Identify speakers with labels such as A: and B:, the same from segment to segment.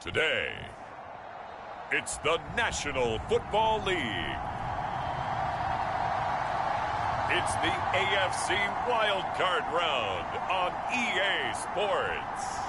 A: Today, it's the National Football League. It's the AFC Wild Card Round on EA Sports.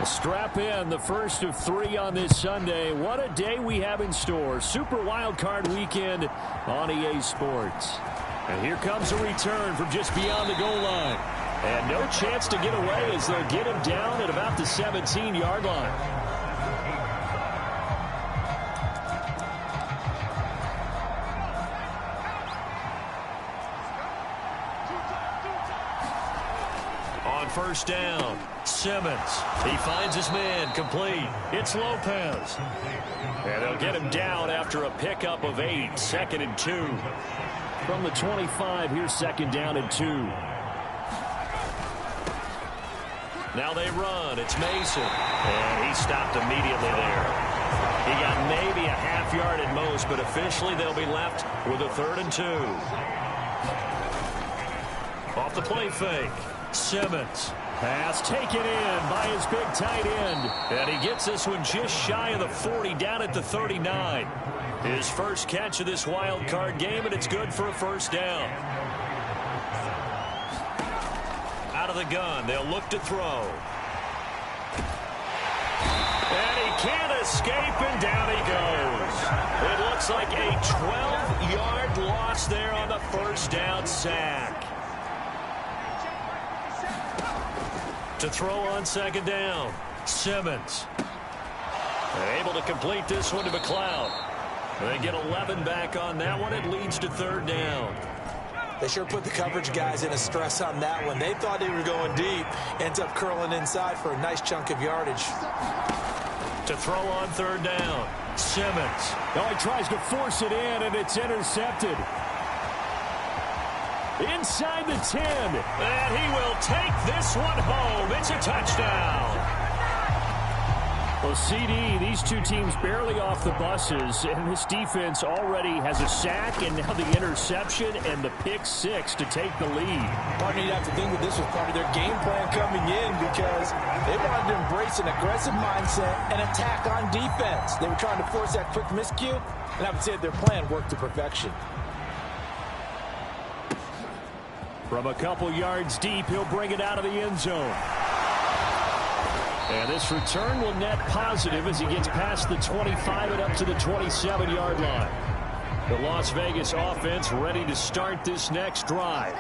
B: Strap in, the first of 3 on this Sunday. What a day we have in store. Super Wild Card Weekend on EA Sports. And here comes a return from just beyond the goal line. And no chance to get away as they'll get him down at about the 17-yard line. First down, Simmons. He finds his man, complete. It's Lopez. And they'll get him down after a pickup of 8, 2nd and 2. From the 25, here's 2nd down and 2. Now they run. It's Mason. And he stopped immediately there. He got maybe a half yard at most, but officially they'll be left with a 3rd and 2. Off the play fake. Simmons. Pass taken in by his big tight end. And he gets this one just shy of the 40, down at the 39. His first catch of this wild card game, and it's good for a first down. Out of the gun, they'll look to throw. And he can't escape, and down he goes. It looks like a 12-yard loss there on the first down sack. To throw on 2nd down, Simmons. Able to complete this one to McLeod. They get 11 back on that one. It leads to 3rd down.
C: They sure put the coverage guys in a stress on that one. They thought they were going deep. Ends up curling inside for a nice chunk of yardage.
B: To throw on 3rd down, Simmons. Oh, he tries to force it in, and it's intercepted. Inside the 10, and he will take this one home. It's a touchdown. Well, CD, these two teams barely off the buses, and this defense already has a sack and now the interception and the pick 6 to take the lead.
C: Partner, you'd have to think that this was part of their game plan coming in because they wanted to embrace an aggressive mindset and attack on defense. They were trying to force that quick miscue, and I would say their plan worked to perfection.
B: From a couple yards deep, he'll bring it out of the end zone. And this return will net positive as he gets past the 25 and up to the 27-yard line. The Las Vegas offense ready to start this next drive.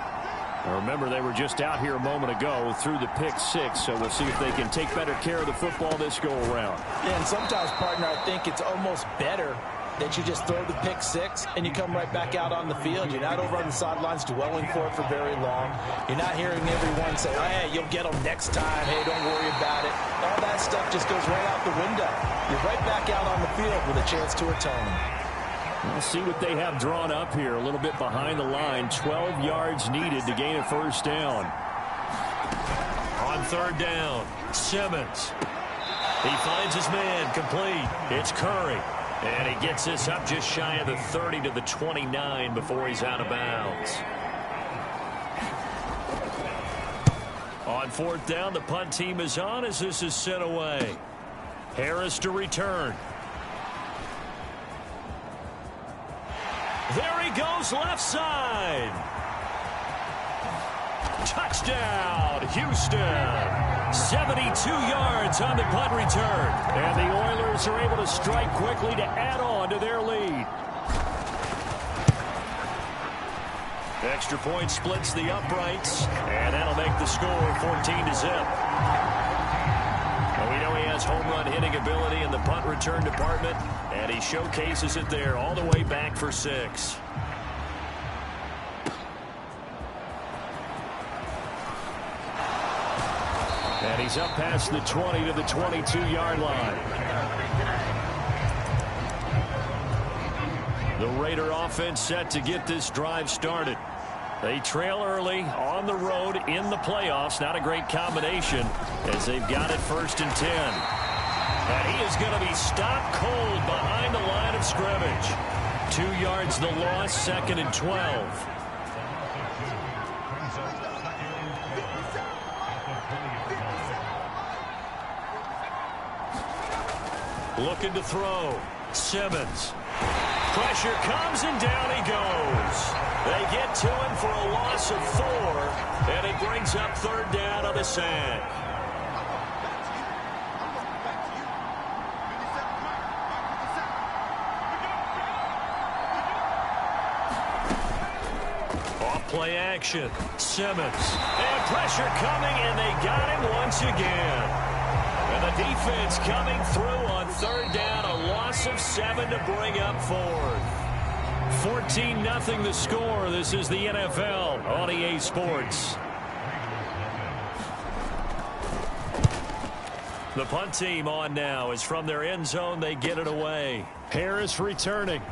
B: Now remember, they were just out here a moment ago through the pick 6, so we'll see if they can take better care of the football this go-around.
C: Yeah, and sometimes, partner, I think it's almost better that you just throw the pick 6 and you come right back out on the field. You're not over on the sidelines dwelling for it for very long. You're not hearing everyone say, oh, hey, you'll get them next time. Hey, don't worry about it. All that stuff just goes right out the window. You're right back out on the field with a chance to atone.
B: We'll see what they have drawn up here. A little bit behind the line. 12 yards needed to gain a first down. On 3rd down, Simmons. He finds his man, complete. It's Curry. And he gets this up just shy of the 30 to the 29 before he's out of bounds. On 4th down, the punt team is on as this is sent away. Harris to return. There he goes, left side. Touchdown, Houston. 72 yards on the punt return. And the Oilers are able to strike quickly to add on to their lead. Extra point splits the uprights, and that'll make the score 14-0. Well, we know he has home run hitting ability in the punt return department, and he showcases it there all the way back for 6. And he's up past the 20 to the 22-yard line. The Raider offense set to get this drive started. They trail early on the road in the playoffs. Not a great combination as they've got it 1st and 10. And he is going to be stopped cold behind the line of scrimmage. 2 yards the loss, 2nd and 12. Looking to throw. Simmons. Pressure comes and down he goes. They get to him for a loss of 4, and it brings up 3rd down on the sack. Off play action. Simmons. And pressure coming, and they got him once again. And the defense coming through on 3rd down, a loss of 7 to bring up 4th. 14-0 the score. This is the NFL on EA Sports. The punt team on now is from their end zone. They get it away. Harris returning.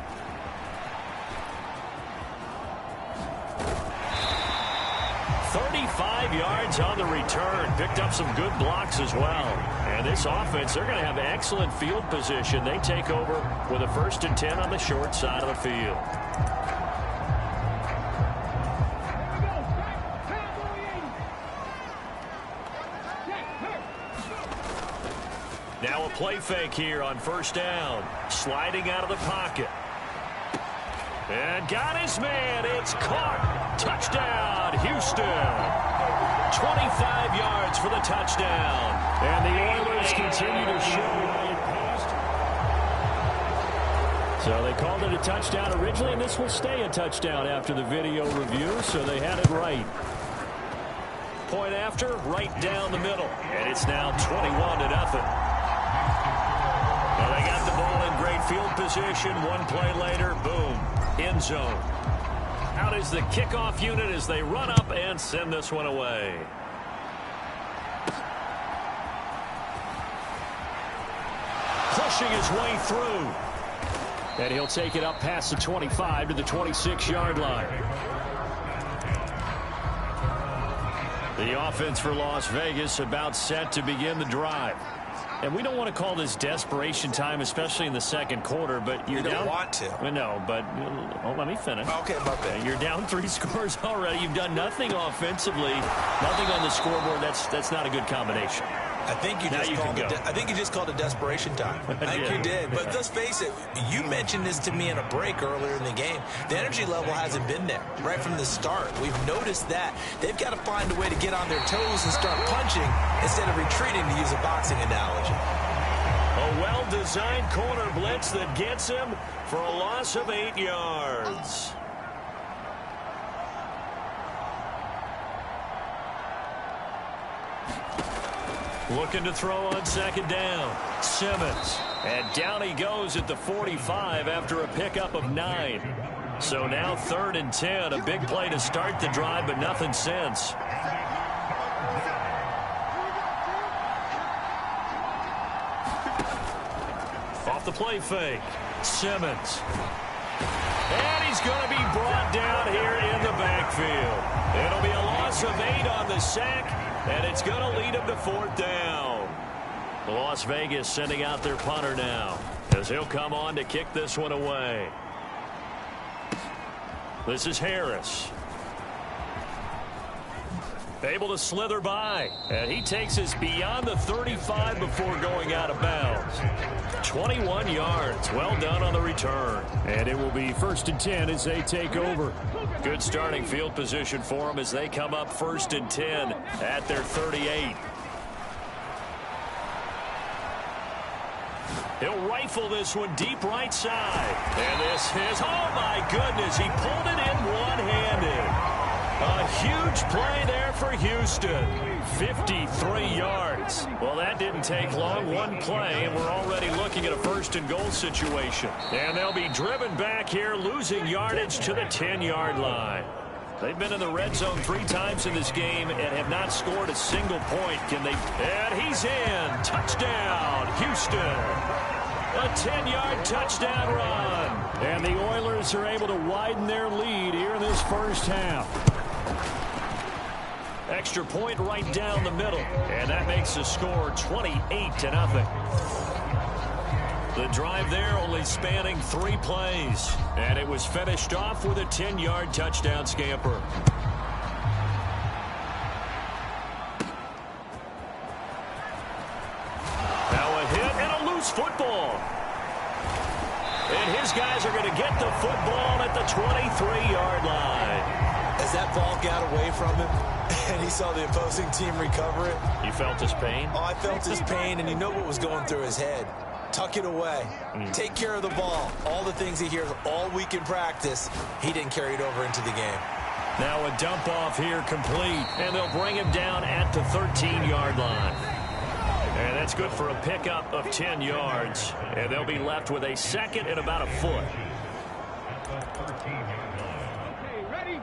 B: Yards on the return. Picked up some good blocks as well. And this offense, they're going to have excellent field position. They take over with a 1st and 10 on the short side of the field. Now a play fake here on 1st down. Sliding out of the pocket. And got his man. It's caught. Touchdown, Houston. 25 yards for the touchdown. And the Oilers continue to show right past. So they called it a touchdown originally, and this will stay a touchdown after the video review, so they had it right. Point after, right down the middle. And it's now 21-0. Well, they got the ball in great field position. One play later, boom, end zone. Out is the kickoff unit as they run up and send this one away. Pushing his way through. And he'll take it up past the 25 to the 26-yard line. The offense for Las Vegas about set to begin the drive. And we don't want to call this desperation time, especially in the 2nd quarter, but you're down.
C: You don't want to.
B: No, but let me finish.
C: Okay, about that.
B: You're down 3 scores already. You've done nothing offensively, nothing on the scoreboard. That's not a good combination.
C: I think you just called it desperation time. I think you did. But let's face it, you mentioned this to me in a break earlier in the game. The energy level hasn't been there right from the start. We've noticed that. They've got to find a way to get on their toes and start punching instead of retreating, to use a boxing analogy.
B: A well-designed corner blitz that gets him for a loss of 8 yards. Looking to throw on 2nd down. Simmons. And down he goes at the 45 after a pickup of 9. So now 3rd and 10. A big play to start the drive, but nothing since. Off the play fake. Simmons. And he's going to be brought down here in the backfield. It'll be a loss of 8 on the sack, and it's going to lead him to 4th down. Las Vegas sending out their punter now as he'll come on to kick this one away. This is Harris. Able to slither by, and he takes us beyond the 35 before going out of bounds. 21 yards. Well done on the return. And it will be 1st and 10 as they take over. Good starting field position for them as they come up 1st and 10 at their 38. He'll rifle this one deep right side. And this is, oh my goodness, he pulled it in one-handed. A huge play there for Houston. 53 yards. Well, that didn't take long. One play, and we're already looking at a 1st and goal situation. And they'll be driven back here, losing yardage to the 10-yard line. They've been in the red zone 3 times in this game and have not scored a single point. Can they? And he's in. Touchdown, Houston. A 10-yard touchdown run. And the Oilers are able to widen their lead here in this first half. Extra point right down the middle. And that makes the score 28-0. The drive there only spanning 3 plays. And it was finished off with a 10-yard touchdown scamper. Now a hit and a loose football. And his guys are going to get the football at the 23-yard line.
C: As that ball got away from him and he saw the opposing team recover it.
B: You felt his pain?
C: Oh, I felt his pain, and you know what was going through his head. Tuck it away. Take care of the ball. All the things he hears all week in practice, he didn't carry it over into the game.
B: Now a dump off here complete, and they'll bring him down at the 13-yard line. And that's good for a pickup of 10 yards, and they'll be left with a second and about a foot.
D: Ready?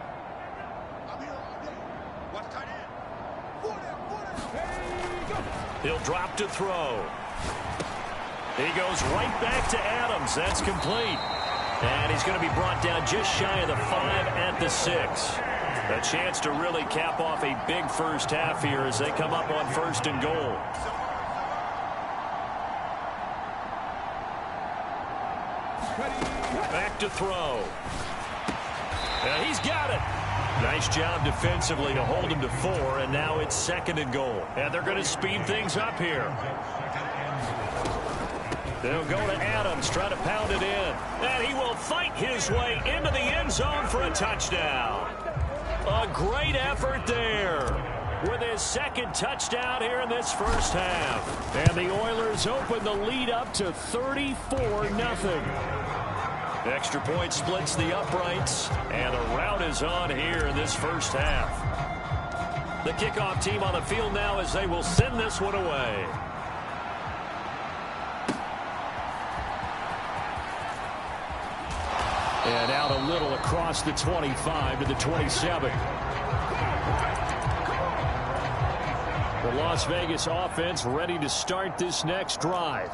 B: He'll drop to throw. He goes right back to Adams. That's complete. And he's going to be brought down just shy of the 5 at the 6. A chance to really cap off a big first half here as they come up on 1st and goal. Back to throw. And he's got it. Nice job defensively to hold him to 4, and now it's 2nd and goal. And they're going to speed things up here. They'll go to Adams, try to pound it in. And he will fight his way into the end zone for a touchdown. A great effort there with his 2nd touchdown here in this first half. And the Oilers open the lead up to 34-0. Extra point splits the uprights, and the rout is on here in this first half. The kickoff team on the field now as they will send this one away. And out a little across the 25 to the 27. The Las Vegas offense ready to start this next drive.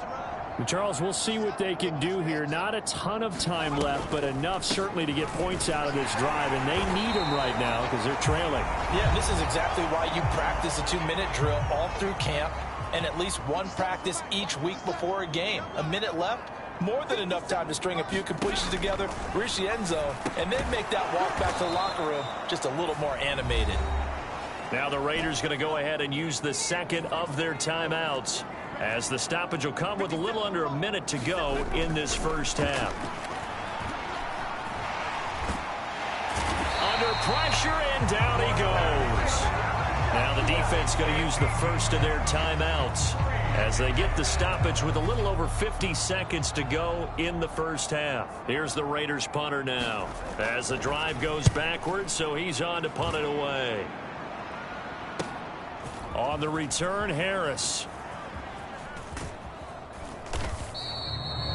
B: And Charles, we'll see what they can do here. Not a ton of time left, but enough certainly to get points out of this drive, and they need them right now because they're trailing.
C: Yeah, this is exactly why you practice a 2-minute drill all through camp and at least one practice each week before a game. A minute left, more than enough time to string a few completions together, reach the end zone, and then make that walk back to the locker room just a little more animated.
B: Now the Raiders going to go ahead and use the 2nd of their timeouts, as the stoppage will come with a little under a minute to go in this first half. Under pressure, and down he goes. Now the defense going to use the first of their timeouts as they get the stoppage with a little over 50 seconds to go in the first half. Here's the Raiders punter now as the drive goes backwards, so he's on to punt it away. On the return, Harris.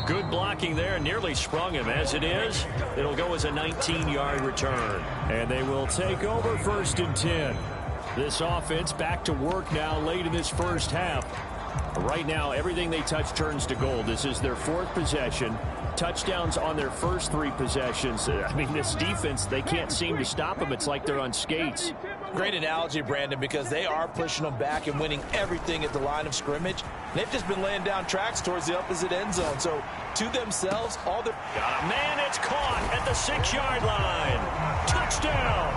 B: Good blocking there, nearly sprung him. As it is, it'll go as a 19-yard return. And they will take over 1st and 10. This offense back to work now late in this first half. Right now, everything they touch turns to gold. This is their 4th possession. Touchdowns on their first 3 possessions. I mean, this defense, they can't seem to stop them. It's like they're on skates.
C: Great analogy, Brandon, because they are pushing them back and winning everything at the line of scrimmage. They've just been laying down tracks towards the opposite end zone. So, to themselves, all the...
B: Got a man, it's caught at the 6-yard line. Touchdown.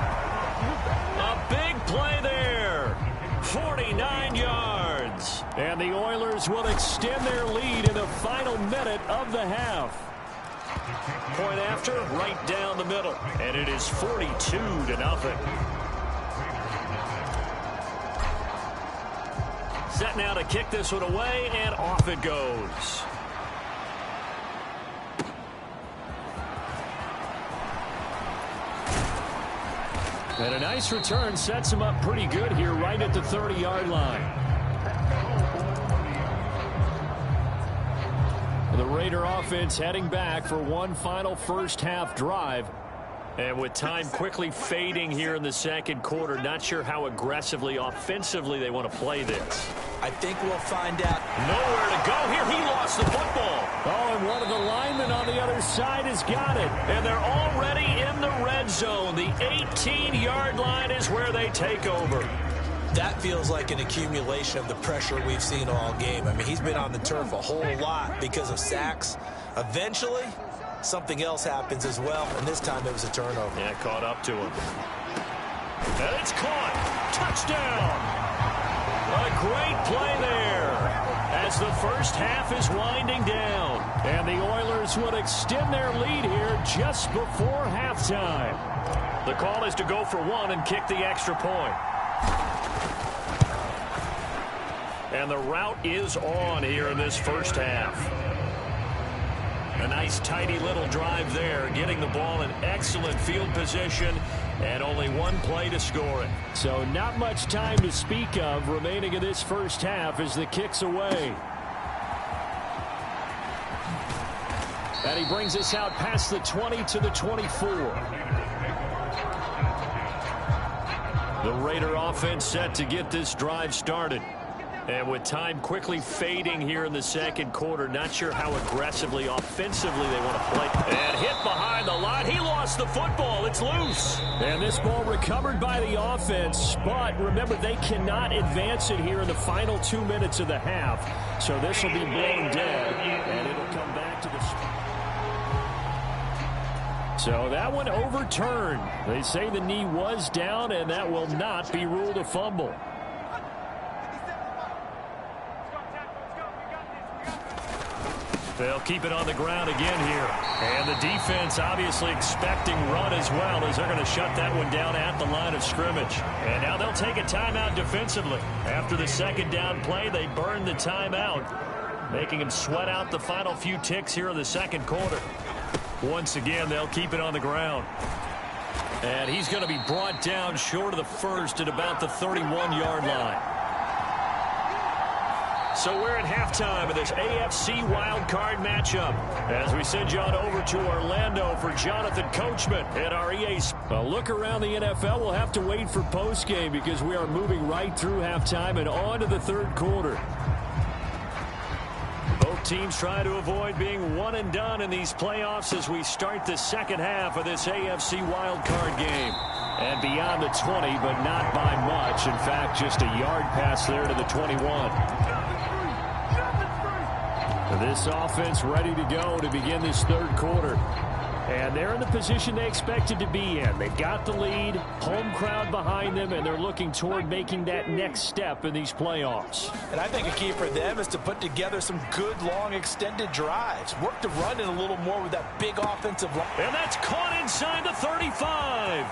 B: A big play there. 49 yards. And the Oilers will extend their lead in the final minute of the half. Point after, right down the middle. And it is 42-0. Set now to kick this one away, and off it goes. And a nice return sets him up pretty good here right at the 30-yard line. The Raider offense heading back for one final first half drive. And with time quickly fading here in the second quarter, not sure how aggressively, offensively they want to play this.
C: I think we'll find out.
B: Nowhere to go here. He lost the football.
E: Oh, and one of the linemen on the other side has got it.
B: And they're already in the red zone. The 18-yard line is where they take over.
C: That feels like an accumulation of the pressure we've seen all game. I mean, he's been on the turf a whole lot because of sacks. Eventually, something else happens as well, and this time it was a turnover.
B: Yeah, caught up to him. And it's caught. Touchdown. A great play there as the first half is winding down.
E: And the Oilers would extend their lead here just before halftime.
B: The call is to go for one and kick the extra point. And the route is on here in this first half. A nice, tidy little drive there, getting the ball in excellent field position, and only one play to score it.
E: So not much time to speak of remaining in this first half as the kick's away. And he brings us out past the 20 to the 24.
B: The Raider offense set to get this drive started. And with time quickly fading here in the second quarter, not sure how aggressively, offensively they want to play. And hit behind the line. He lost the football. It's loose.
E: And this ball recovered by the offense. But remember, they cannot advance it here in the final 2 minutes of the half. So this will be blown dead. And it'll come back to the... So that one overturned. They say the knee was down, and that will not be ruled a fumble.
B: They'll keep it on the ground again here. And the defense obviously expecting run as well, as they're going to shut that one down at the line of scrimmage. And now they'll take a timeout defensively. After the second down play, they burn the timeout, making them sweat out the final few ticks here in the second quarter. Once again, they'll keep it on the ground. And he's going to be brought down short of the first at about the 31-yard line. So we're at halftime of this AFC wildcard matchup as we send you on over to Orlando for Jonathan Coachman at our EA.
E: A look around the NFL. We'll have to wait for postgame because we are moving right through halftime and on to the third quarter.
B: Both teams try to avoid being one and done in these playoffs as we start the second half of this AFC wildcard game.
E: And beyond the 20, but not by much. In fact, just a yard pass there to the 21. This offense ready to go to begin this third quarter. And they're in the position they expected to be in. They've got the lead, home crowd behind them, and they're looking toward making that next step in these playoffs.
C: And I think a key for them is to put together some good, long, extended drives. Work the run in a little more with that big offensive line.
B: And that's caught inside the 35.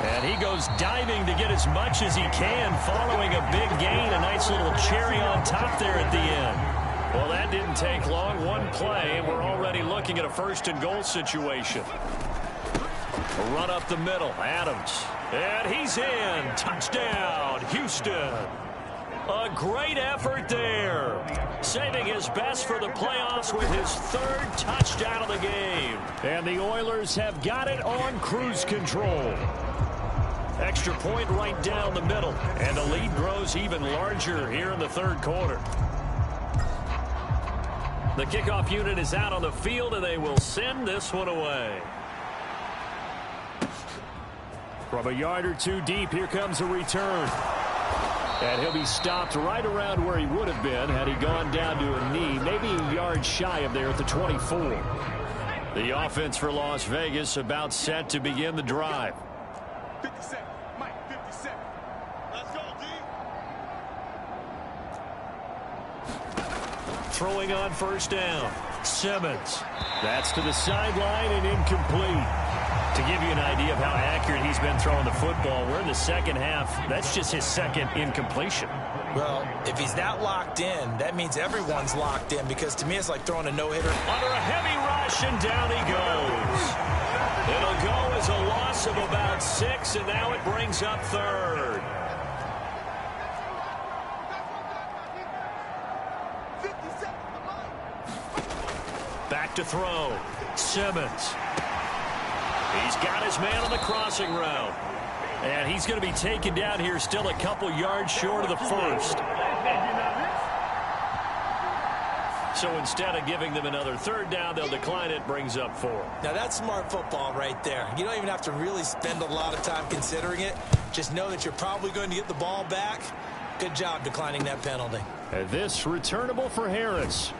B: And he goes diving to get as much as he can, following a big gain. A nice little cherry on top there at the end. Well, that didn't take long. One play, and we're already looking at a first-and-goal situation. A run up the middle. Adams. And he's in. Touchdown, Houston. A great effort there. Saving his best for the playoffs with his third touchdown of the game.
E: And the Oilers have got it on cruise control.
B: Extra point right down the middle. And the lead grows even larger here in the third quarter. The kickoff unit is out on the field, and they will send this one away.
E: From a yard or two deep, here comes a return. And he'll be stopped right around where he would have been had he gone down to a knee, maybe a yard shy of there at the 24.
B: The offense for Las Vegas about set to begin the drive.
D: 57, Mike, 57. Let's go, D.
B: Throwing on first down. Simmons.
E: That's to the sideline and incomplete.
B: To give you an idea of how accurate he's been throwing the football, we're in the second half. That's just his second incompletion.
C: Well, if he's that locked in, that means everyone's locked in, because to me it's like throwing a no-hitter.
B: Under a heavy rush, and down he goes. It'll go as a loss of about 6, and now it brings up third. Back to throw. Simmons. He's got his man on the crossing route. And he's going to be taken down here still a couple yards short of the first. So instead of giving them another third down, they'll decline it, brings up 4.
C: Now that's smart football right there. You don't even have to really spend a lot of time considering it. Just know that you're probably going to get the ball back. Good job declining that penalty.
E: And this returnable for Harris.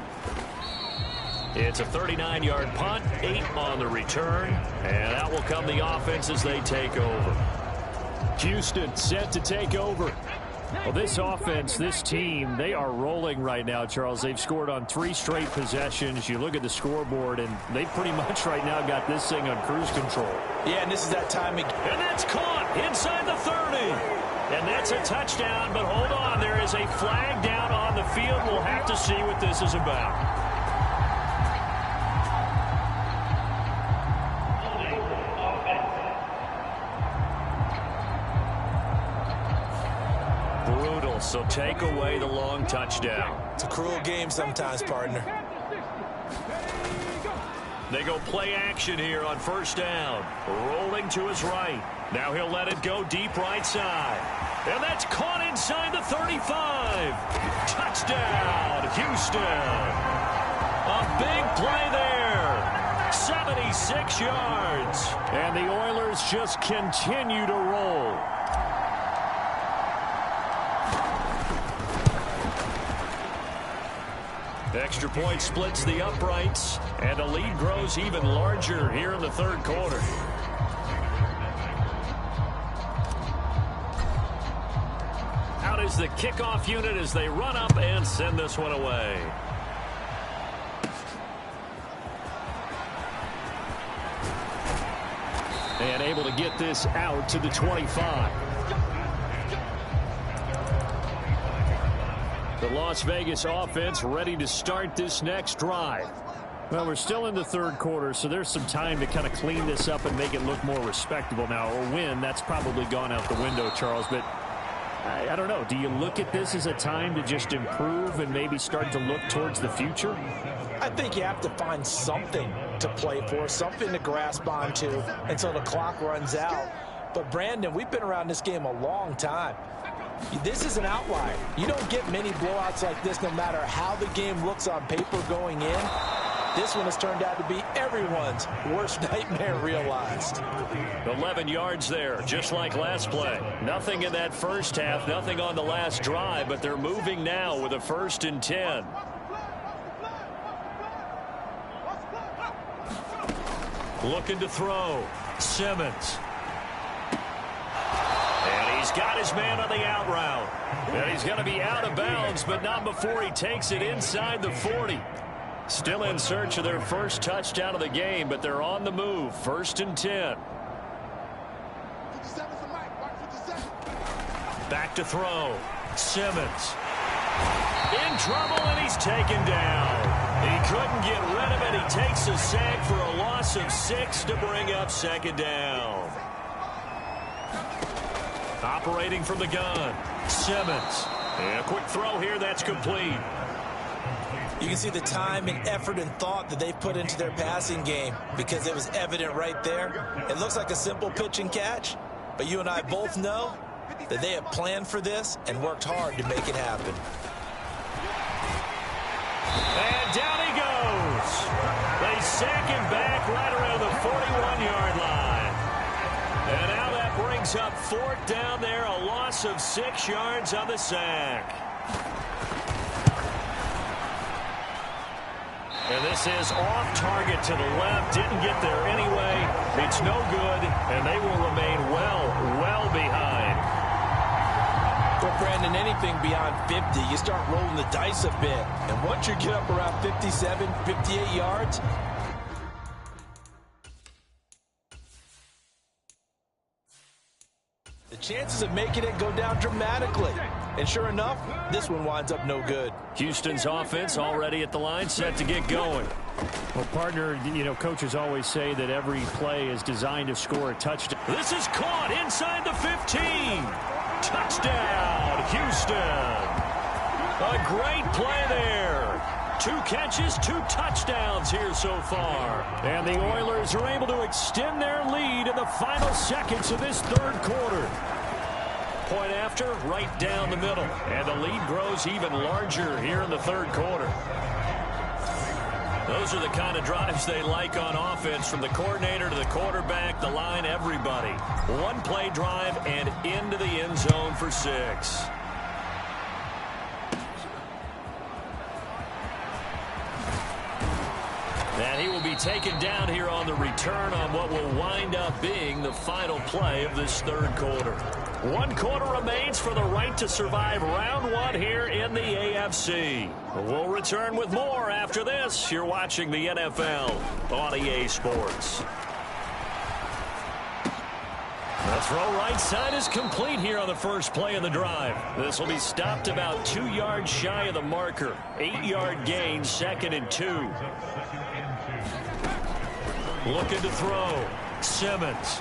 B: It's a 39-yard punt, 8 on the return, and out will come the offense as they take over.
E: Houston set to take over. Well, this offense, this team, they are rolling right now, Charles. They've scored on 3 straight possessions. You look at the scoreboard, and they pretty much right now got this thing on cruise control.
C: Yeah, and this is that time again.
B: And that's caught inside the 30. And that's a touchdown, but hold on. There is a flag down on the field. We'll have to see what this is about. So take away the long touchdown.
C: It's a cruel game sometimes, partner.
B: They go play action here on first down. Rolling to his right. Now he'll let it go deep right side. And that's caught inside the 35. Touchdown, Houston. A big play there. 76 yards.
E: And the Oilers just continue to roll.
B: Extra point splits the uprights, and the lead grows even larger here in the third quarter. Out is the kickoff unit as they run up and send this one away.
E: And able to get this out to the 25. The Las Vegas offense ready to start this next drive. Well, we're still in the third quarter, so there's some time to kind of clean this up and make it look more respectable. Now, a win, that's probably gone out the window, Charles, but I don't know. Do you look at this as a time to just improve and maybe start to look towards the future?
C: I think you have to find something to play for, something to grasp onto until the clock runs out. But, Brandon, we've been around this game a long time. This is an outlier. You don't get many blowouts like this no matter how the game looks on paper going in. This one has turned out to be everyone's worst nightmare realized.
B: 11 yards there, just like last play. Nothing in that first half, nothing on the last drive, but they're moving now with a 1st and 10. Looking to throw. Simmons. And he's got his man on the out route. And he's going to be out of bounds, but not before he takes it inside the 40. Still in search of their first touchdown of the game, but they're on the move. 1st and 10. Back to throw. Simmons. In trouble, and he's taken down. He couldn't get rid of it. He takes a sack for a loss of 6 to bring up 2nd down. Operating from the gun. Simmons. And a quick throw here. That's complete.
C: You can see the time and effort and thought that they've put into their passing game because it was evident right there. It looks like a simple pitch and catch, but you and I both know that they have planned for this and worked hard to make it happen.
B: And down he goes. They sack him back right around the 41-yard line. And now that brings up 4th down there, a loss of 6 yards on the sack. And this is off target to the left. Didn't get there anyway. It's no good, and they will remain well behind.
C: Well, Brandon, anything beyond 50, you start rolling the dice a bit. And once you get up around 57, 58 yards, the chances of making it go down dramatically. And sure enough, this one winds up no good.
B: Houston's offense already at the line, set to get going.
E: Well, partner, you know, coaches always say that every play is designed to score a touchdown.
B: This is caught inside the 15. Touchdown, Houston. A great play there.
E: 2 catches, 2 touchdowns here so far. And the Oilers are able to extend their lead in the final seconds of this third quarter. Point after, right down the middle. And the lead grows even larger here in the third quarter. Those are the kind of drives they like on offense, from the coordinator to the quarterback, the line, everybody. 1-play drive and into the end zone for 6. And he will be taken down here on the return on what will wind up being the final play of this third quarter. 1 quarter remains for the right to survive round 1 here in the AFC. We'll return with more after this. You're watching the NFL on EA Sports. The throw right side is complete here on the first play of the drive. This will be stopped about 2 yards shy of the marker. 8-yard gain, 2nd and 2. Looking to throw. Simmons.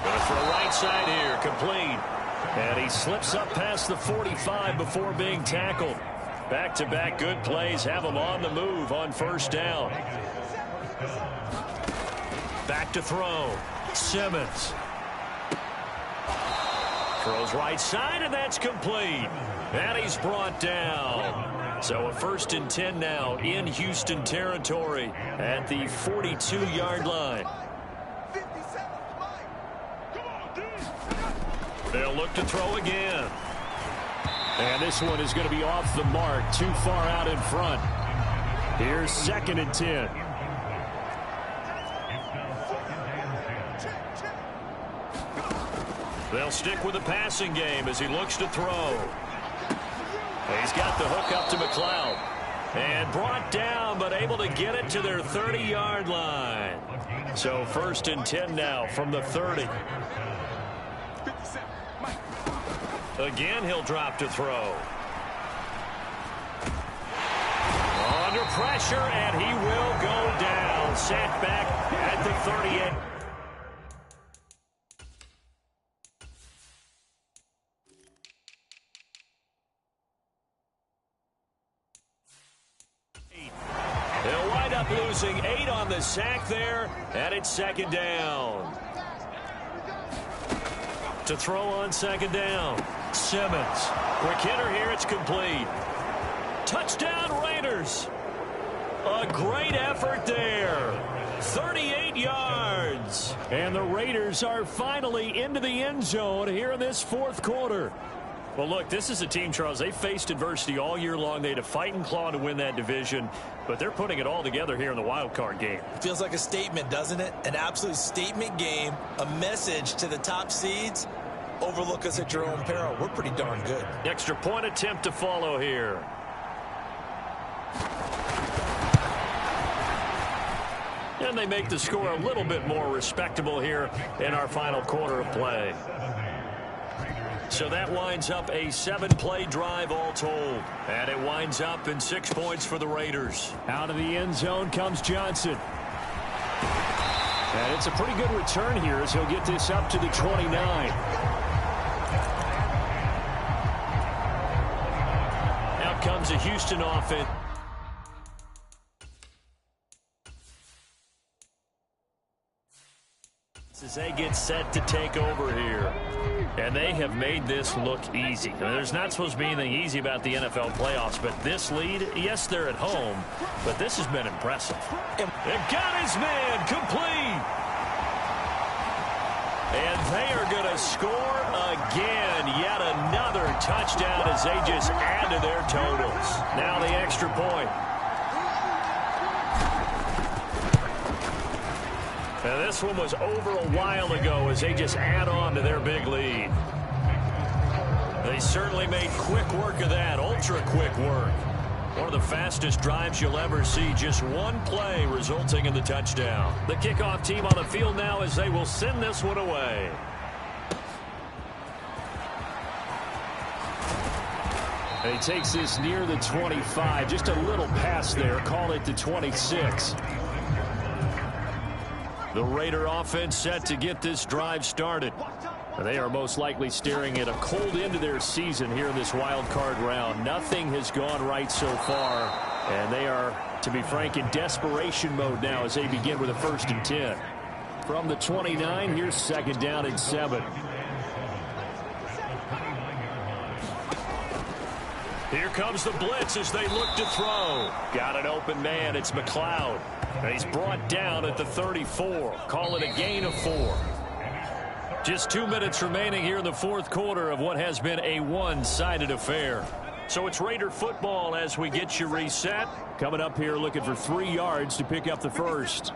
E: Going to throw right side here, complete. And he slips up past the 45 before being tackled. Back-to-back good plays have him on the move on first down. Back to throw. Simmons. Throws right side, and that's complete. And he's brought down. So a 1st and 10 now in Houston territory at the 42-yard line. They'll look to throw again. And this one is going to be off the mark, too far out in front. Here's 2nd and 10. They'll stick with the passing game as he looks to throw. He's got the hook up to McLeod. And brought down, but able to get it to their 30-yard line. So 1st and 10 now from the 30. Again, he'll drop to throw. Under pressure, and he will go down. Sent back at the 38. They'll wind up losing 8 on the sack there, and it's 2nd down. To throw on 2nd down. Simmons. Quick hitter here. It's complete. Touchdown Raiders. A great effort there. 38 yards. And the Raiders are finally into the end zone here in this 4th quarter. Well, look, this is a team, Charles, they faced adversity all year long. They had to fight and claw to win that division, but they're putting it all together here in the wild card game.
C: It feels like a statement, doesn't it? An absolute statement game, a message to the top seeds. Overlook us at your own peril. We're pretty darn good.
E: Extra point attempt to follow here. And they make the score a little bit more respectable here in our final quarter of play. So that winds up a 7-play drive all told. And it winds up in 6 points for the Raiders.
B: Out of the end zone comes Johnson. And it's a pretty good return here as he'll get this up to the 29.
E: Out comes a Houston offense. As they get set to take over here. And they have made this look easy. I mean, there's not supposed to be anything easy about the NFL playoffs, but this lead, yes, they're at home, but this has been impressive. And got his man complete. And they are going to score again. Yet another touchdown as they just add to their totals. Now the extra point. Now this one was over a while ago as they just add on to their big lead. They certainly made quick work of that, ultra quick work. One of the fastest drives you'll ever see, just one play resulting in the touchdown. The kickoff team on the field now as they will send this one away.
B: He takes this near the 25, just a little past there, call it the 26.
E: The Raider offense set to get this drive started. They are most likely staring at a cold end to their season here in this wild card round. Nothing has gone right so far, and they are, to be frank, in desperation mode now as they begin with a 1st and 10. From the 29, here's 2nd down and 7. Here comes the blitz as they look to throw. Got an open man. It's McLeod. And he's brought down at the 34. Call it a gain of 4. Just 2 minutes remaining here in the 4th quarter of what has been a one-sided affair. So it's Raider football as we get you reset. Coming up here looking for 3 yards to pick up the first.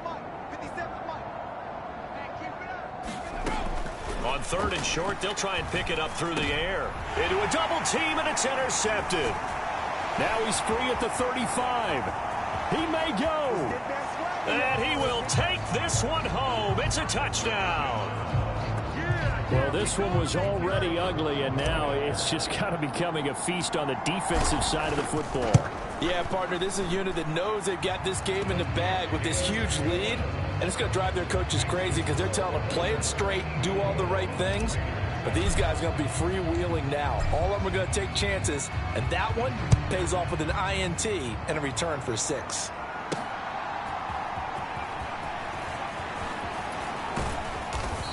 E: On 3rd and short, they'll try and pick it up through the air. Into a double team, and it's intercepted. Now he's free at the 35. He may go. And he will take this one home. It's a touchdown. Well, this one was already ugly, and now it's just kind of becoming a feast on the defensive side of the football.
C: Yeah, partner, this is a unit that knows they've got this game in the bag with this huge lead, and it's going to drive their coaches crazy because they're telling them play it straight, do all the right things. But these guys are going to be freewheeling now. All of them are going to take chances, and that one pays off with an INT and a return for 6.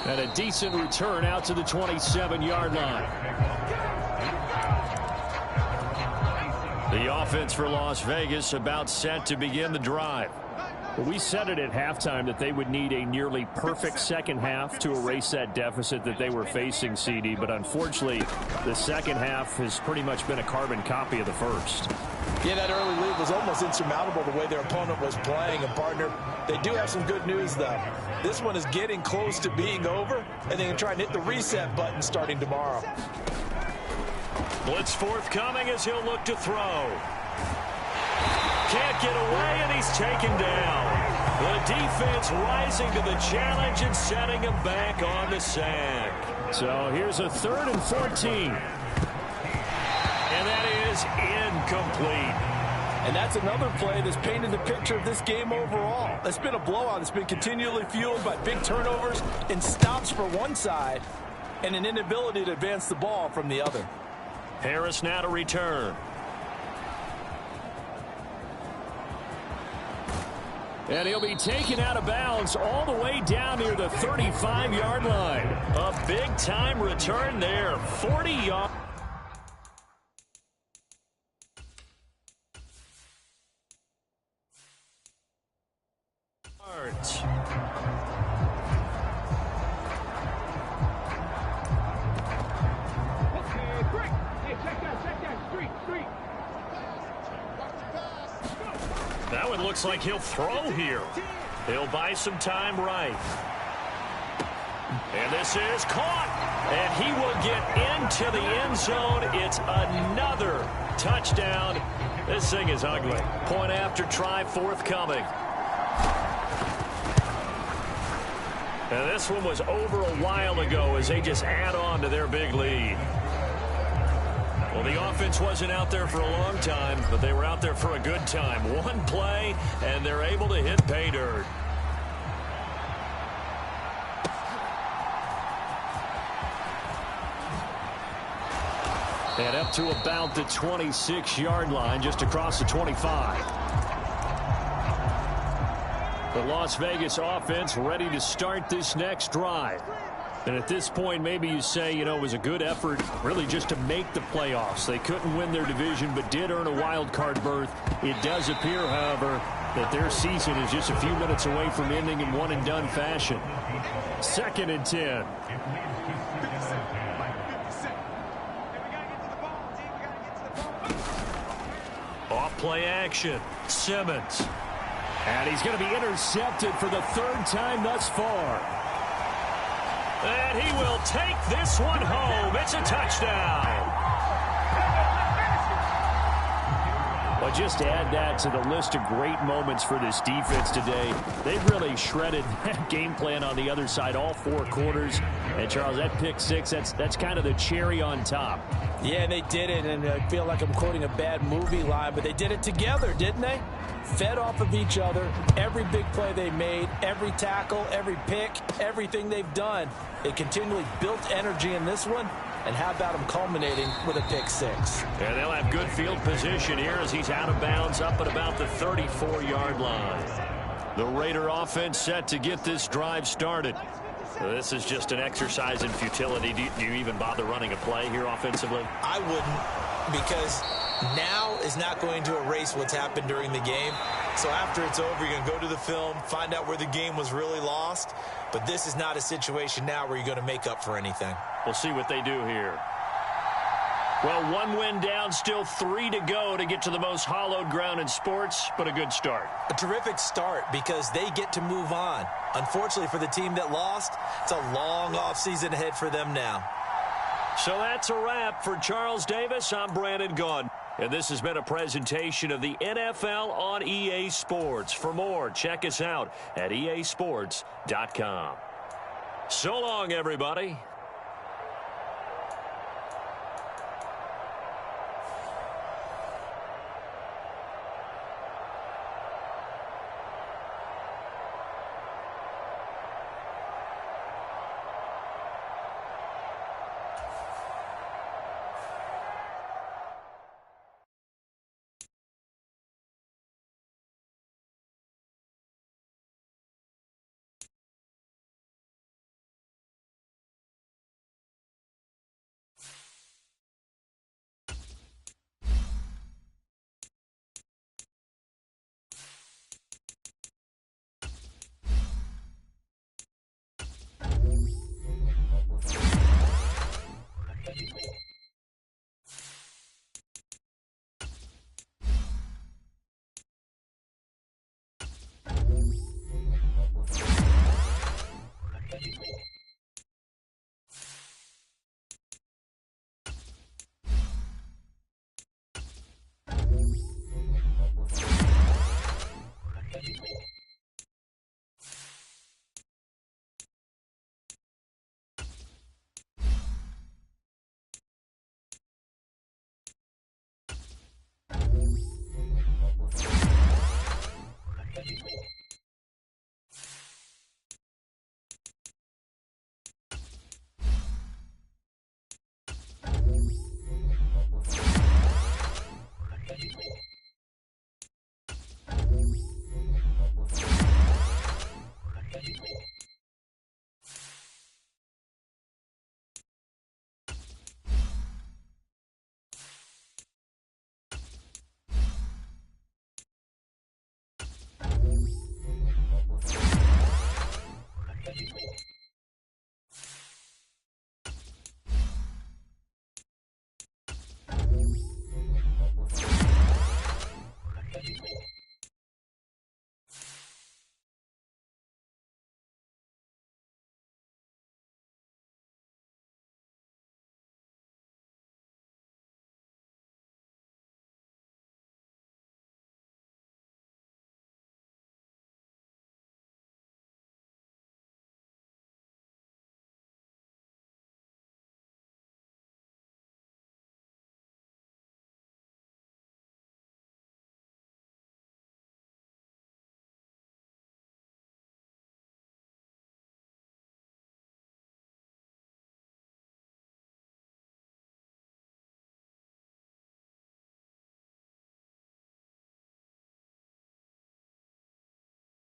E: And a decent return out to the 27-yard line. The offense for Las Vegas about set to begin the drive. Well, we said it at halftime that they would need a nearly perfect second half to erase that deficit that they were facing, CD. But unfortunately, the second half has pretty much been a carbon copy of the first.
C: Yeah, that early lead was almost insurmountable the way their opponent was playing. And, partner, they do have some good news, though. This one is getting close to being over, and they can try and hit the reset button starting tomorrow.
E: Blitz forthcoming as he'll look to throw. Can't get away, and he's taken down. The defense rising to the challenge and setting him back on the sack. So here's a 3rd and 14. And that is incomplete.
C: And that's another play that's painted the picture of this game overall. It's been a blowout. It's been continually fueled by big turnovers and stops for one side and an inability to advance the ball from the other.
E: Harris now to return. And he'll be taken out of bounds all the way down near the 35-yard line. A big-time return there, 40 yards. That one looks like he'll throw here. He'll buy some time right. And this is caught. And he will get into the end zone. It's another touchdown. This thing is ugly. Point after try forthcoming. And this one was over a while ago as they just add on to their big lead. Well, the offense wasn't out there for a long time, but they were out there for a good time. One play, and they're able to hit pay dirt. And up to about the 26-yard line, just across the 25. The Las Vegas offense ready to start this next drive. And at this point, maybe you say, you know, it was a good effort really just to make the playoffs. They couldn't win their division, but did earn a wild card berth. It does appear, however, that their season is just a few minutes away from ending in one-and-done fashion. 2nd and 10. Off play action. Simmons. And he's going to be intercepted for the 3rd time thus far. And he will take this one home. It's a touchdown. Well, just add that to the list of great moments for this defense today. They've really shredded that game plan on the other side all 4 quarters. And, Charles, that pick 6, that's kind of the cherry on top.
C: Yeah, and they did it, and I feel like I'm quoting a bad movie line, but they did it together, didn't they? Fed off of each other, every big play they made, every tackle, every pick, everything they've done. They continually built energy in this one, and how about them culminating with a pick six?
B: And they'll have good field position here as he's out of bounds up at about the 34-yard line. The Raider offense set to get this drive started. This is just an exercise in futility. Do you even bother running a play here offensively?
C: I wouldn't, because now is not going to erase what's happened during the game. So after it's over, you're going to go to the film, find out where the game was really lost. But this is not a situation now where you're going to make up for anything.
B: We'll see what they do here. Well, one win down, still 3 to go to get to the most hallowed ground in sports, but a good start.
C: A terrific start because they get to move on. Unfortunately for the team that lost, it's a long offseason ahead for them now.
B: So that's a wrap for Charles Davis. I'm Brandon Gaudin. And this has been a presentation of the NFL on EA Sports. For more, check us out at easports.com. So long, everybody.